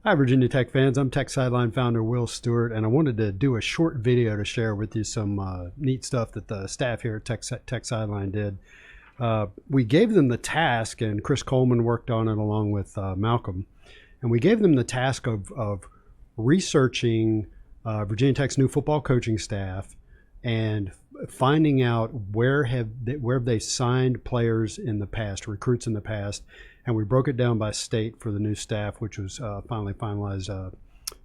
Hi, Virginia Tech fans. I'm Tech Sideline founder Will Stewart, and I wanted to do a short video to share with you some neat stuff that the staff here at Tech Sideline did. We gave them the task, and Chris Coleman worked on it along with Malcolm, and we gave them the task of researching Virginia Tech's new football coaching staff and finding out where have they signed players in the past, recruits in the past. And we broke it down by state for the new staff, which was finally finalized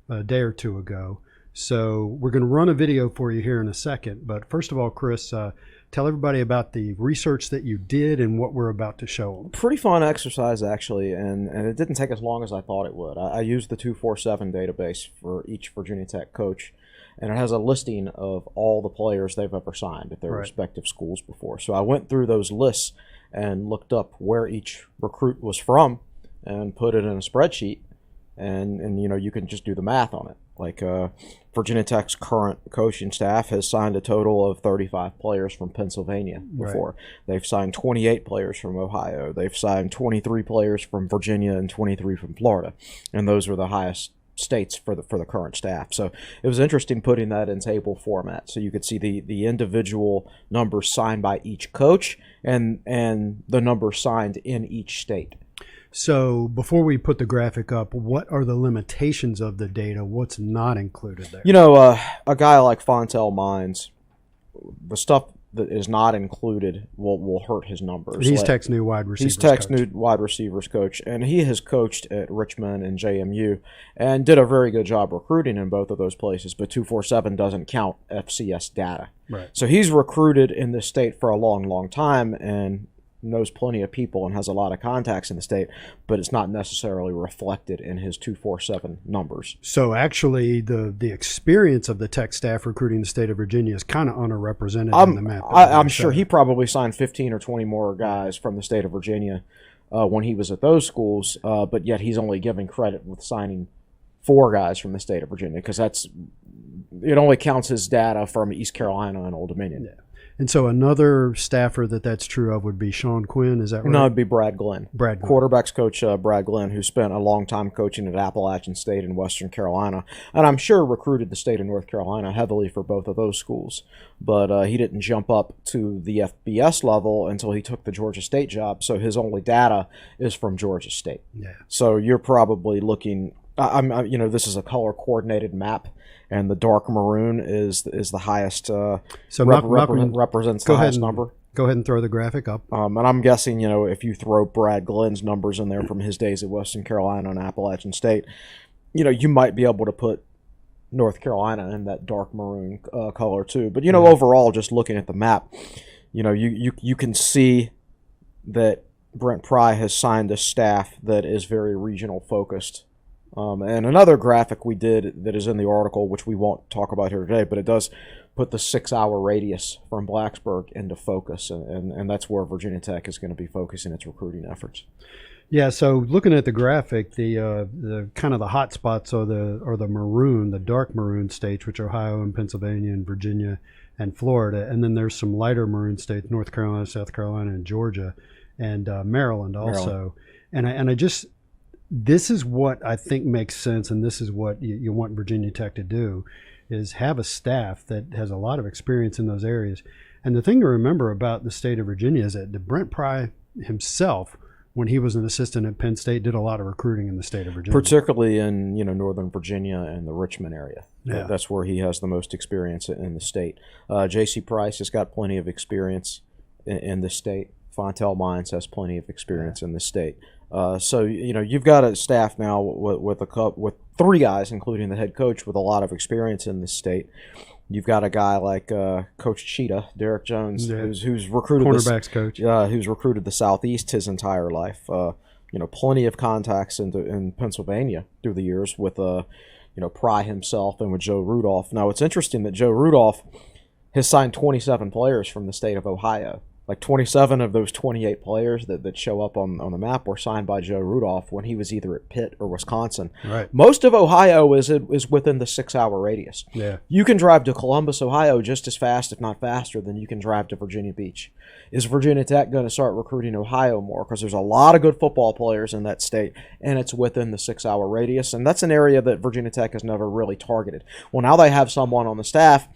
a day or two ago. So we're going to run a video for you here in a second. But first of all, Chris, tell everybody about the research that you did and what we're about to show them. Pretty fun exercise, actually, and it didn't take as long as I thought it would. I used the 247 database for each Virginia Tech coach, and it has a listing of all the players they've ever signed at their respective schools before. So I went through those lists and looked up where each recruit was from and put it in a spreadsheet, and you know, you can just do the math on it. Like Virginia Tech's current coaching staff has signed a total of 35 players from Pennsylvania before. They've signed 28 players from Ohio. They've signed 23 players from Virginia and 23 from Florida, and those are the highest states for the current staff. So it was interesting putting that in table format, so you could see the individual numbers signed by each coach and the numbers signed in each state. So before we put the graphic up, what are the limitations of the data? What's not included there? You know, a guy like Fontel Mines, the stuff that is not included will hurt his numbers. He's Tech's new wide receivers He's Tech's coach. new wide receivers coach, and he has coached at Richmond and JMU and did a very good job recruiting in both of those places, but 247 doesn't count FCS data. Right. So he's recruited in this state for a long, long time and knows plenty of people and has a lot of contacts in the state, but it's not necessarily reflected in his 247 numbers. So actually the experience of the Tech staff recruiting the state of Virginia is kind of underrepresented in the map. I'm sure he probably signed 15 or 20 more guys from the state of Virginia when he was at those schools, but yet he's only giving credit with signing 4 guys from the state of Virginia, because it only counts his data from East Carolina and Old Dominion. Yeah. And so another staffer that's true of would be Sean Quinn, is that right? No, it'd be Brad Glenn. Brad Glenn. Quarterbacks coach Brad Glenn, who spent a long time coaching at Appalachian State in Western Carolina, and I'm sure recruited the state of North Carolina heavily for both of those schools. But he didn't jump up to the FBS level until he took the Georgia State job, so his only data is from Georgia State. Yeah. So you're probably looking, you know, this is a color-coordinated map, and the dark maroon is the highest. So represents the highest number. Go ahead and throw the graphic up. And I'm guessing, you know, if you throw Brad Glenn's numbers in there from his days at Western Carolina and Appalachian State, you know, you might be able to put North Carolina in that dark maroon color too. But, you know, overall, just looking at the map, you know, you can see that Brent Pry has signed a staff that is very regional focused. And another graphic we did that is in the article, which we won't talk about here today, but it does put the 6-hour radius from Blacksburg into focus, and that's where Virginia Tech is going to be focusing its recruiting efforts. Yeah, so looking at the graphic, the kind of the hot spots are the maroon, the dark maroon states, which are Ohio and Pennsylvania and Virginia and Florida, and then there's some lighter maroon states, North Carolina, South Carolina, and Georgia, and Maryland also. And I just, this is what I think makes sense, and this is what you want Virginia Tech to do, is have a staff that has a lot of experience in those areas. And the thing to remember about the state of Virginia is that Brent Pry himself, when he was an assistant at Penn State, did a lot of recruiting in the state of Virginia. Particularly in, you know, Northern Virginia and the Richmond area. Yeah. That's where he has the most experience in the state. J.C. Price has got plenty of experience in the state. Fontel Mines has plenty of experience in the state. So, you know, you've got a staff now with 3 guys, including the head coach, with a lot of experience in this state. You've got a guy like Coach Cheetah, Derek Jones, who's recruited cornerbacks coach, who's recruited the Southeast his entire life. You know, plenty of contacts in Pennsylvania through the years with you know, Pry himself and with Joe Rudolph. Now, it's interesting that Joe Rudolph has signed 27 players from the state of Ohio. like 27 of those 28 players that show up on the map were signed by Joe Rudolph when he was either at Pitt or Wisconsin. Right. Most of Ohio is within the 6-hour radius. Yeah. You can drive to Columbus, Ohio just as fast, if not faster, than you can drive to Virginia Beach. Is Virginia Tech going to start recruiting Ohio more? Because there's a lot of good football players in that state, and it's within the 6-hour radius, and that's an area that Virginia Tech has never really targeted. Well, now they have someone on the staff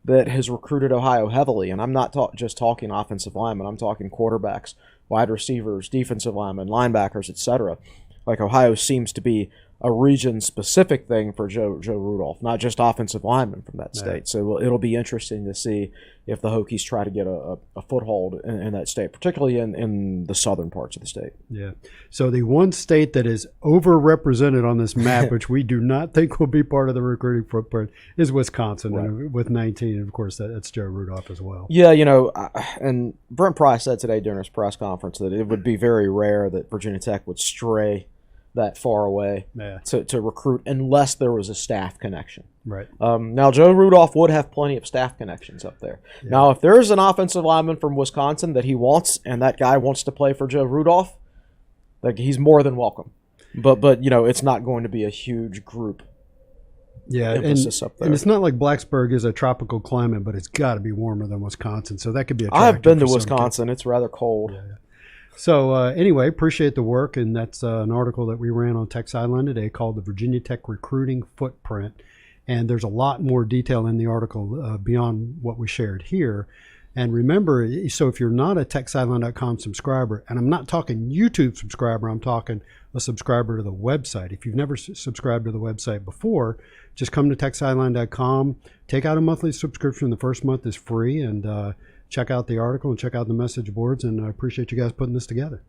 that has recruited Ohio heavily, and I'm not just talking offensive linemen. I'm talking quarterbacks, wide receivers, defensive linemen, linebackers, etc. Like Ohio seems to be a region-specific thing for Joe Rudolph, not just offensive linemen from that state. Yeah. So it'll be interesting to see if the Hokies try to get a foothold in that state, particularly in the southern parts of the state. Yeah. So the one state that is overrepresented on this map, which we do not think will be part of the recruiting footprint, is Wisconsin, right, with 19. And of course, that's Joe Rudolph as well. Yeah, and Brent Price said today during his press conference that it would be very rare that Virginia Tech would stray that far away to recruit unless there was a staff connection. Right. Now, Joe Rudolph would have plenty of staff connections up there. Yeah. Now, if there's an offensive lineman from Wisconsin that he wants and that guy wants to play for Joe Rudolph, like, he's more than welcome. But it's not going to be a huge group. Yeah, emphasis up there. And it's not like Blacksburg is a tropical climate, but it's got to be warmer than Wisconsin, so that could be attractive. I've been to Wisconsin. It's rather cold. Yeah. So anyway, appreciate the work, and that's an article that we ran on Tech Sideline today called The Virginia Tech Recruiting Footprint, and there's a lot more detail in the article beyond what we shared here. And remember, so if you're not a TechSideline.com subscriber, and I'm not talking YouTube subscriber, I'm talking a subscriber to the website. If you've never subscribed to the website before, just come to TechSideline.com, take out a monthly subscription. The first month is free, and check out the article and check out the message boards, and I appreciate you guys putting this together.